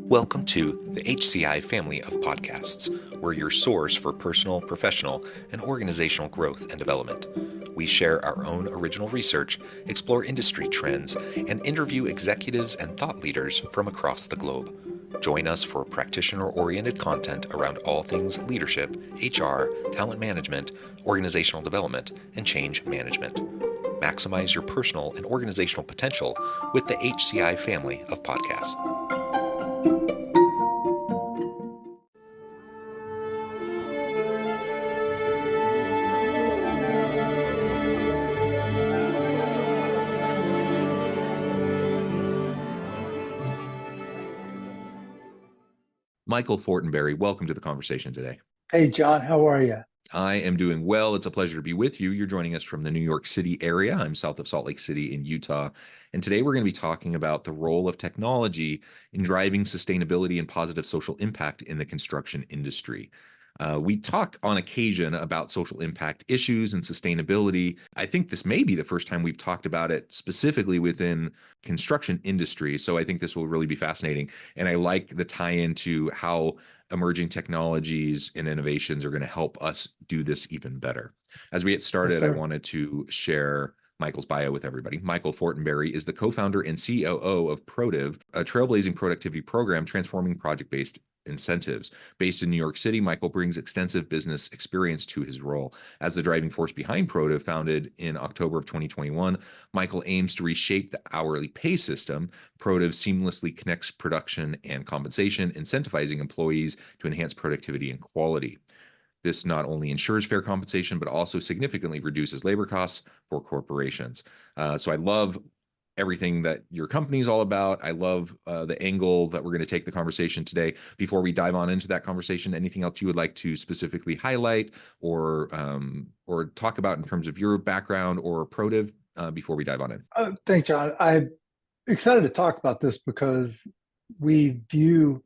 Welcome to the HCI family of podcasts. We're your source for personal, professional, and organizational growth and development. We share our own original research, explore industry trends, and interview executives and thought leaders from across the globe. Join us for practitioner-oriented content around all things leadership, HR, talent management, organizational development, and change management. Maximize your personal and organizational potential with the HCI family of podcasts. Michael Fortinberry, welcome to the conversation today. Hey, John, how are you? I am doing well. It's a pleasure to be with you. You're joining us from the New York City area. I'm south of Salt Lake City in Utah. And today we're going to be talking about the role of technology in driving sustainability and positive social impact in the construction industry. We talk on occasion about social impact issues and sustainability. I think this may be the first time we've talked about it specifically within construction industry. So I think this will really be fascinating. And I like the tie-in to how emerging technologies and innovations are going to help us do this even better. As we get started, I wanted to share Michael's bio with everybody. Michael Fortinberry is the co-founder and COO of Protiv, a trailblazing productivity program transforming project-based incentives. Based in New York City, Michael brings extensive business experience to his role. As the driving force behind Protiv, founded in October of 2021, Michael aims to reshape the hourly pay system. Protiv seamlessly connects production and compensation, incentivizing employees to enhance productivity and quality. This not only ensures fair compensation, but also significantly reduces labor costs for corporations. So I love everything that your company is all about. I love the angle that we're going to take the conversation today. Before we dive on into that conversation, anything else you would like to specifically highlight or talk about in terms of your background or Protiv before we dive on in? Thanks, John. I'm excited to talk about this because we view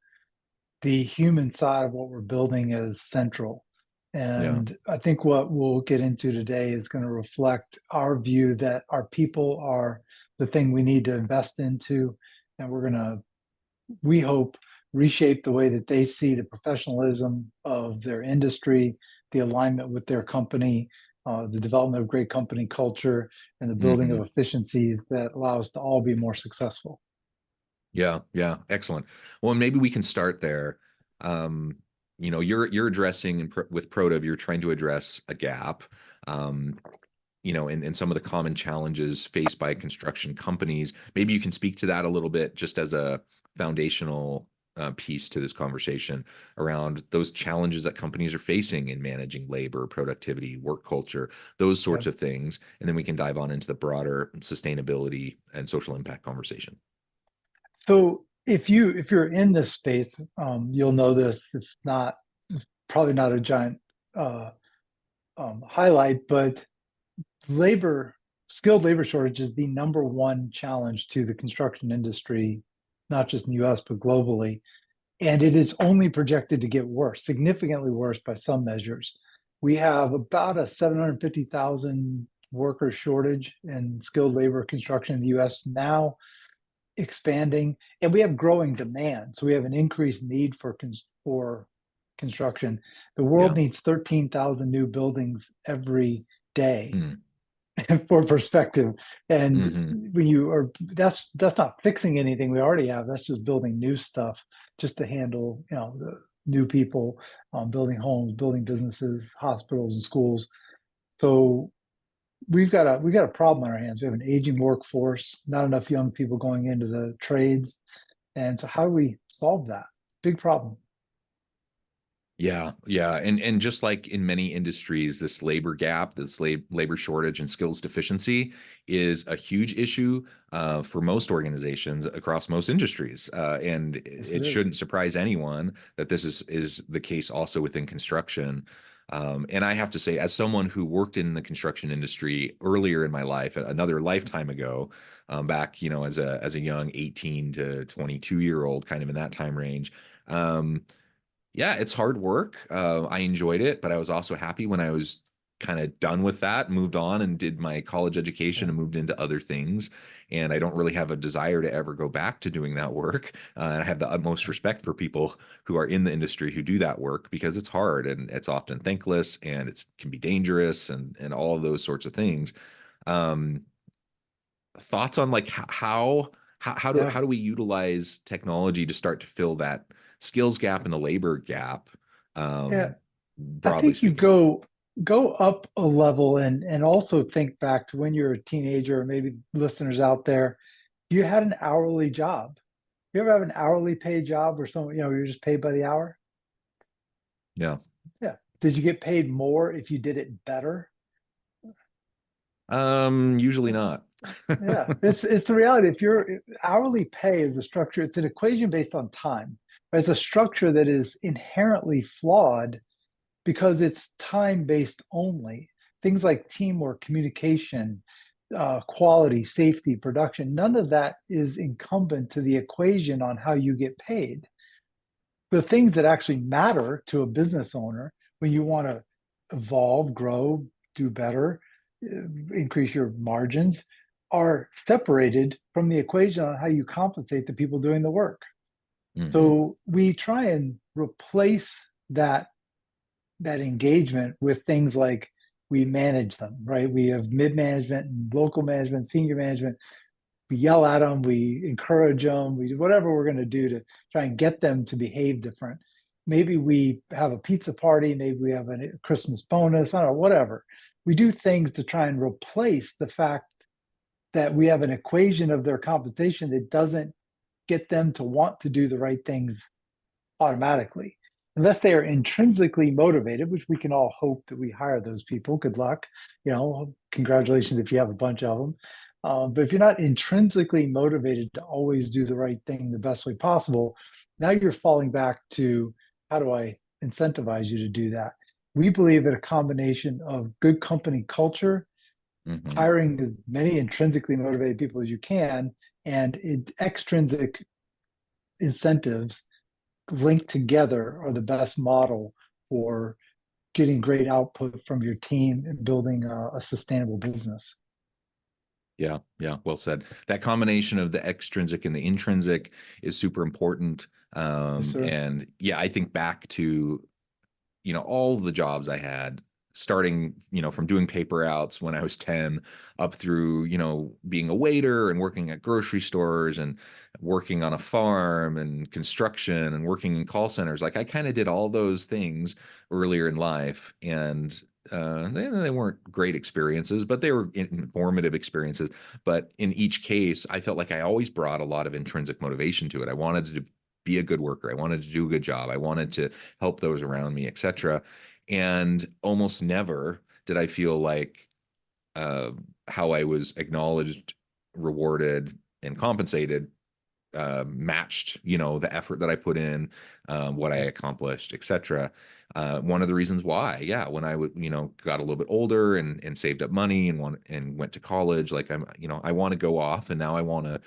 the human side of what we're building as central. And I think what we'll get into today is going to reflect our view that our people are the thing we need to invest into. And we're going to, we hope, reshape the way that they see the professionalism of their industry, the alignment with their company, the development of great company culture, and the building of efficiencies that allow us to all be more successful. Yeah, excellent. Well, maybe we can start there. You know, you're addressing with Protiv, you're trying to address a gap, you know, in some of the common challenges faced by construction companies. Maybe you can speak to that a little bit just as a foundational piece to this conversation around those challenges that companies are facing in managing labor, productivity, work culture, those sorts of things. And then we can dive on into the broader sustainability and social impact conversation. So if you're in this space, you'll know this. If not, probably not a giant highlight, but skilled labor shortage is the number one challenge to the construction industry, not just in the US, but globally. And it is only projected to get worse, significantly worse by some measures. We have about a 750,000 worker shortage in skilled labor construction in the US now, expanding, and we have growing demand. So we have an increased need for construction. The world needs 13,000 new buildings every day. For perspective, and when you are, that's not fixing anything we already have. That's just building new stuff just to handle, you know, the new people, building homes, building businesses, hospitals, and schools. So we've got a problem on our hands. We have an aging workforce, not enough young people going into the trades, and so how do we solve that? Big problem. Yeah. And just like in many industries, this labor gap, this labor shortage and skills deficiency is a huge issue for most organizations across most industries. And it shouldn't surprise anyone that this is the case also within construction. And I have to say, as someone who worked in the construction industry earlier in my life, another lifetime ago, back, you know, as a young 18 to 22-year-old, kind of in that time range, yeah, it's hard work. I enjoyed it, but I was also happy when I was kind of done with that, moved on and did my college education and moved into other things. And I don't really have a desire to ever go back to doing that work. And I have the utmost respect for people who are in the industry who do that work, because it's hard and it's often thankless and it can be dangerous and all of those sorts of things. Um, Thoughts on like how do we utilize technology to start to fill that skills gap and the labor gap, Yeah. I broadly think you speaking? go up a level and also think back to when you're a teenager, or maybe listeners out there, you had an hourly job. You ever have an hourly paid job where someone, you're just paid by the hour? Yeah. Yeah. Did you get paid more if you did it better? Usually not. Yeah, it's the reality. If your hourly pay is a structure, it's an equation based on time. Right? It's a structure that is inherently flawed because it's time based only. Things like teamwork, communication, quality, safety, production, none of that is incumbent to the equation on how you get paid. The things that actually matter to a business owner when you want to evolve, grow, do better, increase your margins are separated from the equation on how you compensate the people doing the work. Hmm. So we try and replace that engagement with things like we manage them, right? We have mid management and local management, senior management. We yell at them, we encourage them, we do whatever we're going to do to try and get them to behave different. Maybe we have a pizza party, maybe we have a Christmas bonus, I don't know, whatever. We do things to try and replace the fact that we have an equation of their compensation that doesn't get them to want to do the right things automatically. Unless they are intrinsically motivated, which we can all hope that we hire those people. Good luck. Congratulations if you have a bunch of them. But if you're not intrinsically motivated to always do the right thing the best way possible, now you're falling back to how do I incentivize you to do that? We believe that a combination of good company culture, Hmm. hiring as many intrinsically motivated people as you can, and extrinsic incentives linked together are the best model for getting great output from your team and building a sustainable business. Yeah, yeah, well said. That combination of the extrinsic and the intrinsic is super important. Yes, sir. And yeah, I think back to, all the jobs I had, starting, from doing paper outs when I was 10 up through, being a waiter and working at grocery stores and working on a farm and construction and working in call centers. Like I kind of did all those things earlier in life. And they weren't great experiences, but they were informative experiences. But in each case, I felt like I always brought a lot of intrinsic motivation to it. I wanted to be a good worker. I wanted to do a good job. I wanted to help those around me, etc. And almost never did I feel like uh, how I was acknowledged, rewarded, and compensated matched, the effort that I put in, what I accomplished, etc. One of the reasons why, yeah, when I would, got a little bit older and saved up money and went to college, like I want to go off and now I want to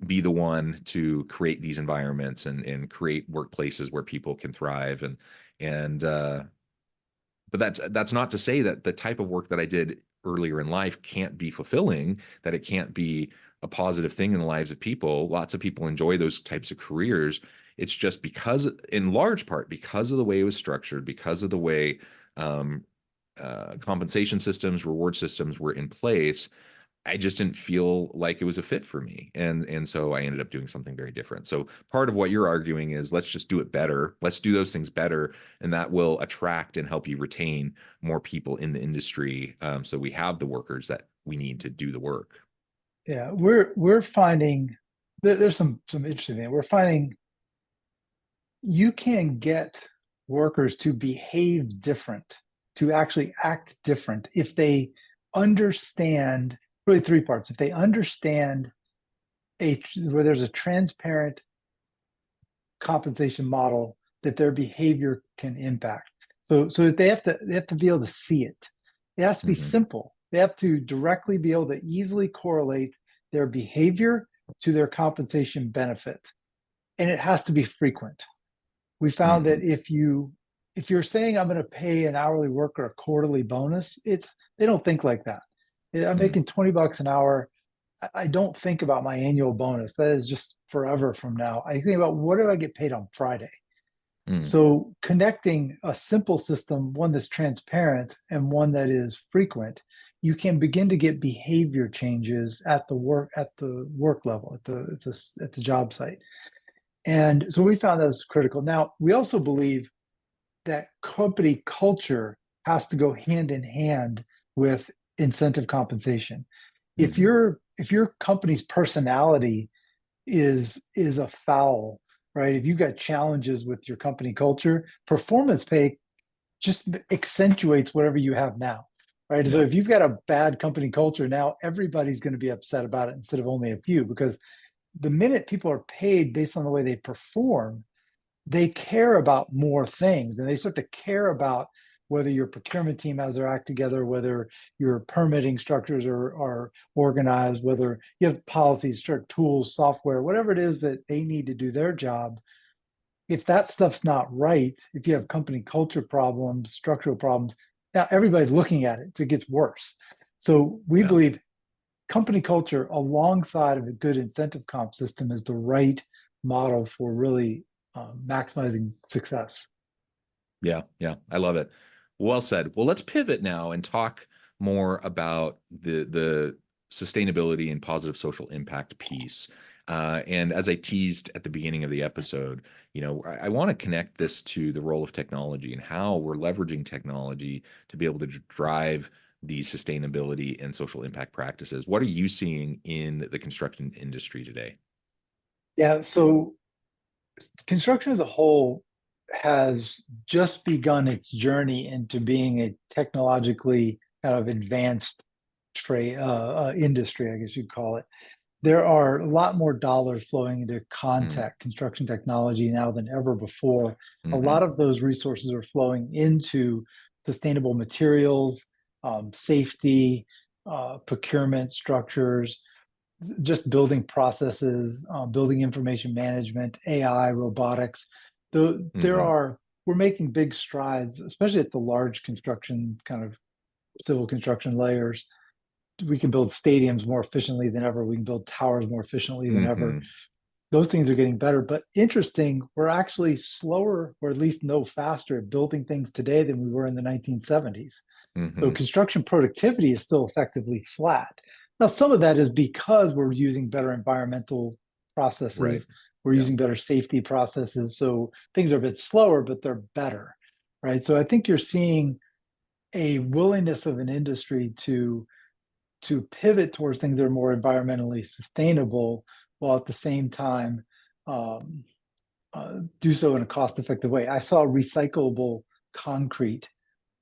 be the one to create these environments and create workplaces where people can thrive and but that's not to say that the type of work that I did earlier in life can't be fulfilling, that it can't be a positive thing in the lives of people. Lots of people enjoy those types of careers. It's just because, in large part, because of the way it was structured, because of the way um, compensation systems, reward systems were in place, I just didn't feel like it was a fit for me. And so I ended up doing something very different. So part of what you're arguing is let's just do it better. Let's do those things better. And that will attract and help you retain more people in the industry. So we have the workers that we need to do the work. Yeah, we're finding there's some interesting thing. We're finding you can get workers to behave different, to actually act different if they understand really three parts. If they understand where there's a transparent compensation model that their behavior can impact. So they have to be able to see it. It has to be Mm-hmm. simple. They have to directly be able to easily correlate their behavior to their compensation benefit. And it has to be frequent. We found Mm-hmm. that if you if you're saying I'm going to pay an hourly worker a quarterly bonus, they don't think like that. I'm Mm, making $20 an hour. I don't think about my annual bonus. That is just forever from now. I think about what do I get paid on Friday? mm, So connecting a simple system, one that's transparent and one that is frequent, you can begin to get behavior changes at the work level, at the job site. And so we found that was critical. Now, we also believe that company culture has to go hand in hand with incentive compensation. mhm. If your company's personality is a foul, right? If you've got challenges with your company culture, performance pay just accentuates whatever you have now, right? So Yeah. if you've got a bad company culture now, everybody's going to be upset about it instead of only a few, because the minute people are paid based on the way they perform, they care about more things, and they start to care about whether your procurement team has their act together, whether your permitting structures are organized, whether you have policies, strict tools, software, whatever it is that they need to do their job. If that stuff's not right, if you have company culture problems, structural problems, now everybody's looking at it, so it gets worse. So we Yeah. believe company culture alongside of a good incentive comp system is the right model for really maximizing success. Yeah, yeah, I love it. Well said. Well, let's pivot now and talk more about the sustainability and positive social impact piece. And as I teased at the beginning of the episode, I want to connect this to the role of technology and how we're leveraging technology to be able to drive the sustainability and social impact practices. What are you seeing in the construction industry today? Yeah, so construction as a whole has just begun its journey into being a technologically kind of advanced trade industry, I guess you'd call it. There are a lot more dollars flowing into Mm, contact construction technology now than ever before. A hmm. lot of those resources are flowing into sustainable materials, safety, procurement structures, just building processes, building information management, AI, robotics. Hmm. We're making big strides, especially at the large construction kind of civil construction layers. We can build stadiums more efficiently than ever. We can build towers more efficiently than ever. Hmm. Those things are getting better, but interesting, we're actually slower or at least no faster at building things today than we were in the 1970s. So Hmm. construction productivity is still effectively flat. Now, some of that is because we're using better environmental Right. processes, we're Yeah. using better safety processes. So things are a bit slower, but they're better, right? So I think you're seeing a willingness of an industry to pivot towards things that are more environmentally sustainable, while at the same time um, do so in a cost-effective way. I saw recyclable concrete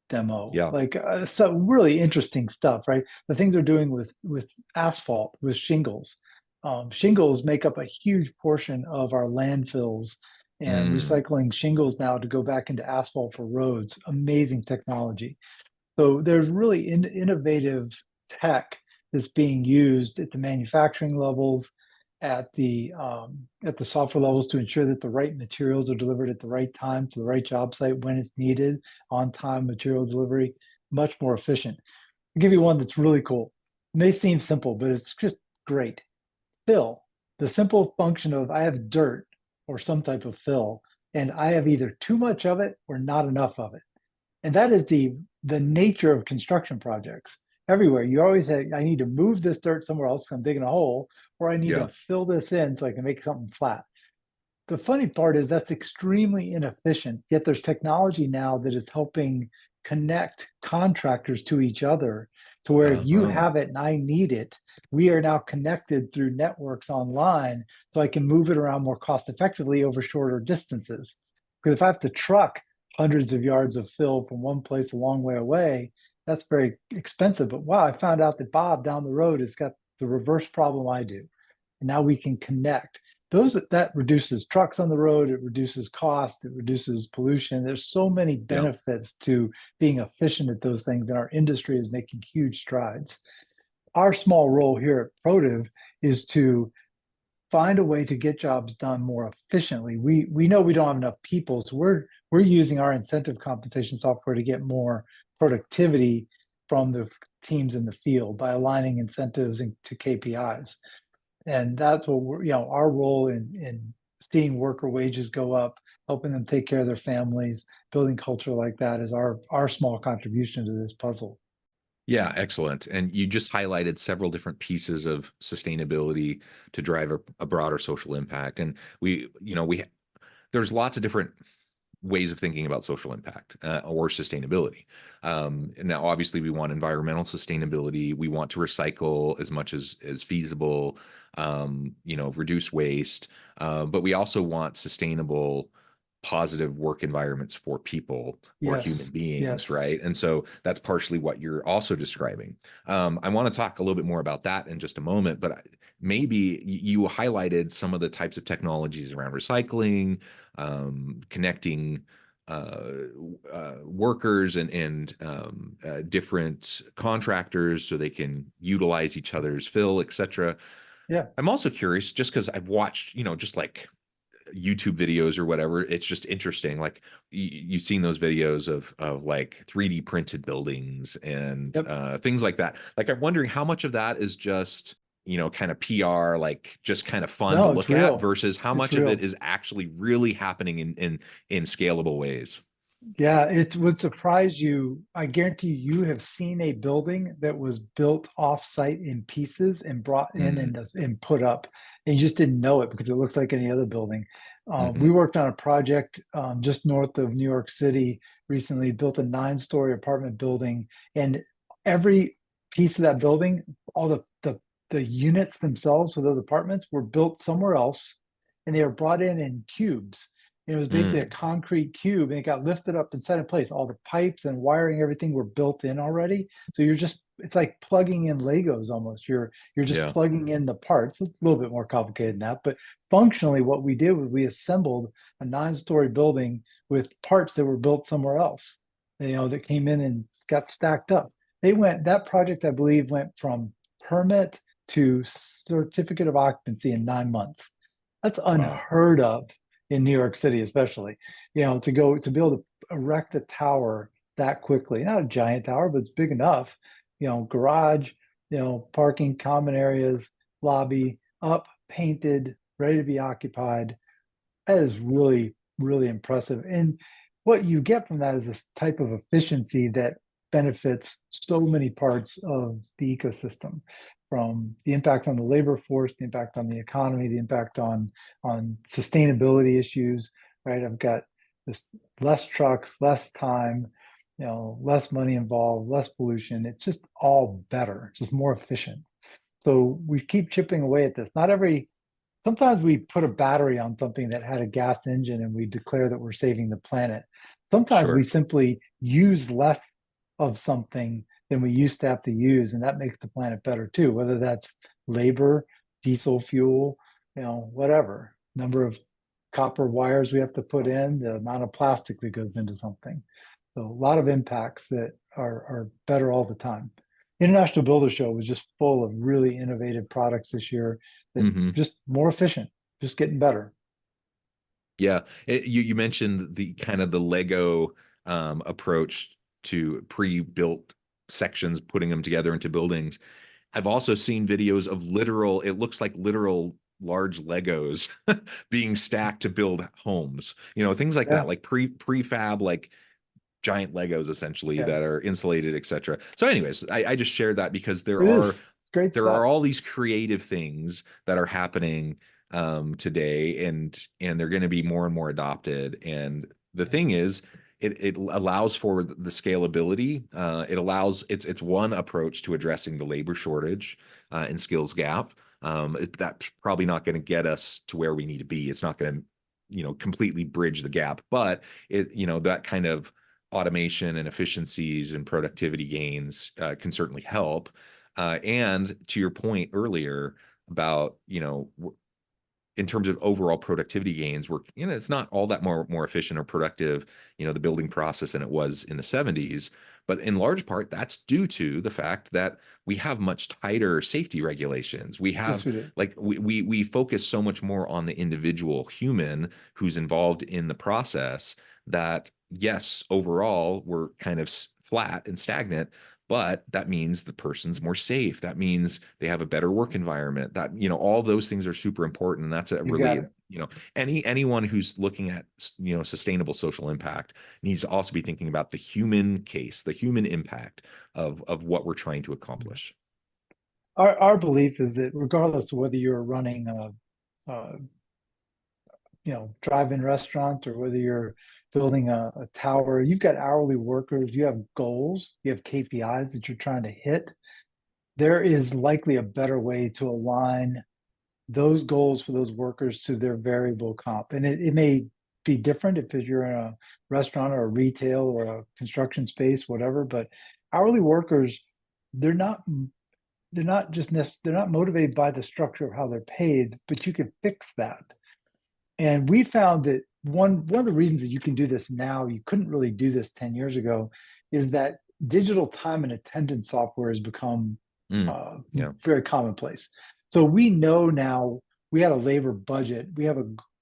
demo, Yeah. like some really interesting stuff, right? The things they're doing with asphalt, with shingles. Shingles make up a huge portion of our landfills, and Mm. recycling shingles now to go back into asphalt for roads. Amazing technology. So there's really innovative tech that's being used at the manufacturing levels, at the software levels to ensure that the right materials are delivered at the right time to the right job site when it's needed, on time material delivery, much more efficient. I'll give you one that's really cool. It may seem simple, but it's just great. Fill, the simple function of I have dirt or some type of fill, and I have either too much of it or not enough of it. And that is the nature of construction projects everywhere. You always say, I need to move this dirt somewhere else, I'm digging a hole, or I need Yeah. to fill this in so I can make something flat. The funny part is that's extremely inefficient, yet there's technology now that is helping connect contractors to each other, to where if you Uh-huh. have it and I need it, we are now connected through networks online, so I can move it around more cost effectively over shorter distances. Because if I have to truck hundreds of yards of fill from one place a long way away, that's very expensive. But wow, I found out that Bob down the road has got the reverse problem I do. And now we can connect. That reduces trucks on the road, it reduces cost, it reduces pollution. There's so many Yeah. benefits to being efficient at those things, and our industry is making huge strides. Our small role here at Protiv is to find a way to get jobs done more efficiently. We know we don't have enough people, so we're using our incentive compensation software to get more productivity from the teams in the field by aligning incentives to KPIs. And that's what we're, our role in seeing worker wages go up, helping them take care of their families, building culture like that is our small contribution to this puzzle. Yeah, excellent. And you just highlighted several different pieces of sustainability to drive a broader social impact. And there's lots of different ways of thinking about social impact or sustainability. Now, obviously, we want environmental sustainability. We want to recycle as much as feasible, reduce waste. But we also want sustainable, positive work environments for people or human Yes, beings, yes. right? And so that's partially what you're also describing. I want to talk a little bit more about that in just a moment, but maybe you highlighted some of the types of technologies around recycling, connecting workers and different contractors so they can utilize each other's fill, et cetera. Yeah. I'm also curious, just because I've watched, just like YouTube videos or whatever, it's just interesting. Like you've seen those videos of like 3D printed buildings and Yep. things like that. Like I'm wondering how much of that is just, kind of PR, like just kind of fun to No, it's look at real. versus how It's much of it real. is actually really happening in scalable ways. Yeah, it would surprise you. I guarantee you have seen a building that was built off-site in pieces and brought in Mm, and put up, and you just didn't know it because it looks like any other building. We mhm, worked on a project just north of New York City recently, built a 9-story apartment building, and every piece of that building, all the units themselves for those apartments were built somewhere else, and they were brought in cubes. It was basically a mm, concrete cube and it got lifted up and set in place. All the pipes and wiring, everything were built in already. So it's like plugging in Legos almost. You're just yeah. plugging in the parts. It's a little bit more complicated than that, but functionally what we did was we assembled a 9-story building with parts that were built somewhere else, that came in and got stacked up. That project, I believe, went from permit to certificate of occupancy in 9 months. That's Wow. unheard of in New York City, especially, to be able to erect a tower that quickly, not a giant tower, but it's big enough, garage, parking, common areas, lobby, up, painted, ready to be occupied. That is really, really impressive. And what you get from that is this type of efficiency that benefits so many parts of the ecosystem, from the impact on the labor force, the impact on the economy, the impact on sustainability issues, right? I've got this less trucks, less time, less money involved, less pollution. It's just all better, it's just more efficient. So we keep chipping away at this. Sometimes we put a battery on something that had a gas engine and we declare that we're saving the planet. Sometimes we Sure. simply use less of something than we used to have to use, and that makes the planet better too, whether that's labor, diesel fuel, whatever. Number of copper wires we have to put in, the amount of plastic that goes into something. So a lot of impacts that are better all the time. International Builder Show was just full of really innovative products this year that Hmm. just more efficient, just getting better. Yeah, you mentioned the kind of the Lego approach to pre-built sections, putting them together into buildings. I've also seen videos of it looks like literal large Legos being stacked to build homes. Things like that, Yeah, like prefab, like giant Legos essentially yeah, that are insulated, etc. So, anyways, I just shared that because it is. It's great there are stuff. all these creative things that are happening today, and they're going to be more and more adopted. And the thing is, it allows for the scalability. It's one approach to addressing the labor shortage and skills gap. That's probably not going to get us to where we need to be. It's not going to completely bridge the gap, but that kind of automation and efficiencies and productivity gains can certainly help. And to your point earlier about, in terms of overall productivity gains, it's not all that more efficient or productive, the building process than it was in the 70s. But in large part, that's due to the fact that we have much tighter safety regulations. We have Yes, we do. like we focus so much more on the individual human who's involved in the process that yes, overall we're kind of flat and stagnant, but that means the person's more safe. That means they have a better work environment. That, all those things are super important. And that's a You got really, it. anyone who's looking at, sustainable social impact needs to also be thinking about the human case, the human impact of what we're trying to accomplish. Our belief is that regardless of whether you're running a drive-in restaurant or whether you're building a tower, you've got hourly workers, you have goals, you have KPIs that you're trying to hit. There is likely a better way to align those goals for those workers to their variable comp. And it may be different if you're in a restaurant or a retail or a construction space, whatever, but hourly workers, they're not motivated by the structure of how they're paid, but you can fix that. And we found that one of the reasons that you can do this now, you couldn't really do this 10 years ago, is that digital time and attendance software has become Yeah. very commonplace. So we know now we had a labor budget, we have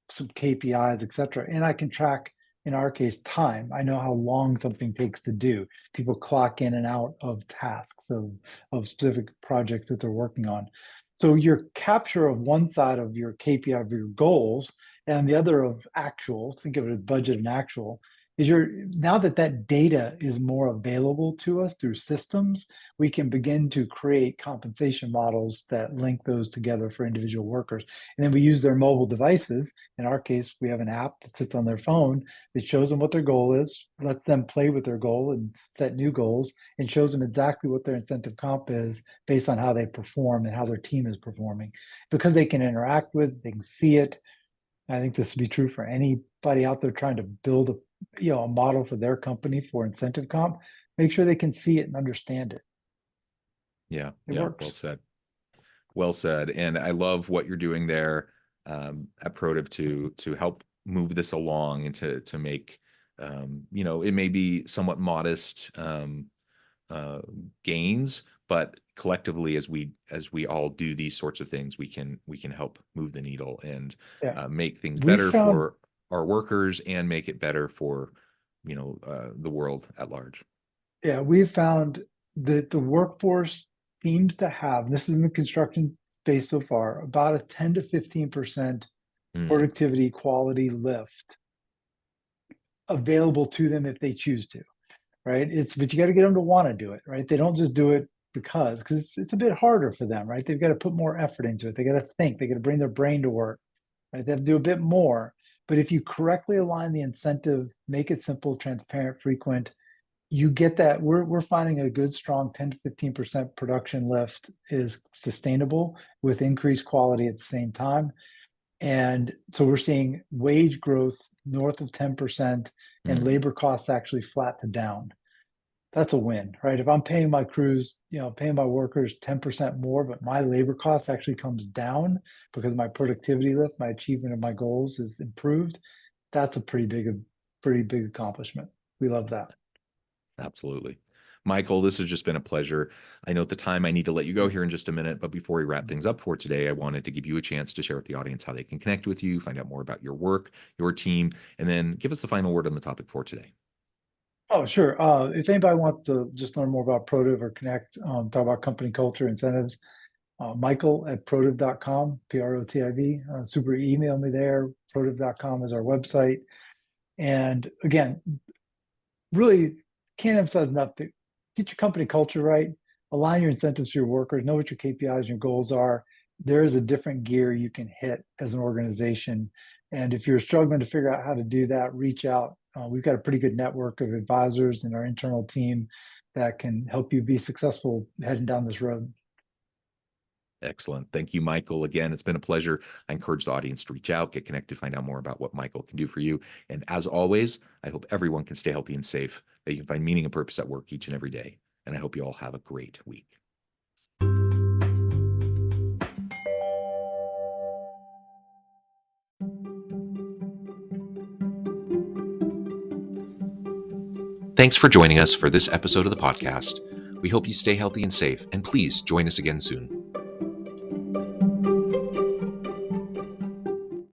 some KPIs, et cetera, and I can track, in our case, time. I know how long something takes to do. People clock in and out of tasks of specific projects that they're working on. So your capture of one side of your KPI of your goals and the other of actual, think of it as budget and actual, is now that data is more available to us through systems, we can begin to create compensation models that link those together for individual workers. And then we use their mobile devices. In our case, we have an app that sits on their phone that shows them what their goal is, lets them play with their goal and set new goals, and shows them exactly what their incentive comp is based on how they perform and how their team is performing. Because they can interact with, they can see it. I think this would be true for anybody out there trying to build a model for their company for incentive comp. Make sure they can see it and understand it. Yeah. It Yeah. works. Well said. Well said. And I love what you're doing there at Protiv to help move this along and to make, it may be somewhat modest gains, but collectively, as we all do these sorts of things, we can help move the needle and make things better for our workers and make it better for the world at large. Yeah, we've found that the workforce seems to have, this is in the construction space so far, about a 10 to 15% productivity quality lift available to them if they choose to, right? But you got to get them to want to do it, right? They don't just do it because it's a bit harder for them, right? They've got to put more effort into it. They got to think, they got to bring their brain to work, right? They have to do a bit more. But if you correctly align the incentive, make it simple, transparent, frequent, you get that. We're finding a good, strong 10 to 15% production lift is sustainable with increased quality at the same time. And so we're seeing wage growth north of 10% and labor costs actually flat to down. That's a win, right? If I'm paying my crews, paying my workers 10% more, but my labor cost actually comes down because my productivity lift, my achievement of my goals is improved. That's a pretty big accomplishment. We love that. Absolutely. Michael, this has just been a pleasure. I know at the time I need to let you go here in just a minute, but before we wrap things up for today, I wanted to give you a chance to share with the audience how they can connect with you, find out more about your work, your team, and then give us the final word on the topic for today. Oh, sure. If anybody wants to just learn more about Protiv or connect, talk about company culture, incentives, Michael at protiv.com, PROTIV. Super email me there. Protiv.com is our website. And again, really can't emphasize enough to get your company culture right, align your incentives to your workers, know what your KPIs and your goals are. There is a different gear you can hit as an organization. And if you're struggling to figure out how to do that, reach out. We've got a pretty good network of advisors in our internal team that can help you be successful heading down this road. Excellent. Thank you, Michael. Again, it's been a pleasure. I encourage the audience to reach out, get connected, find out more about what Michael can do for you. And as always, I hope everyone can stay healthy and safe, that you can find meaning and purpose at work each and every day. And I hope you all have a great week. Thanks for joining us for this episode of the podcast. We hope you stay healthy and safe, and please join us again soon.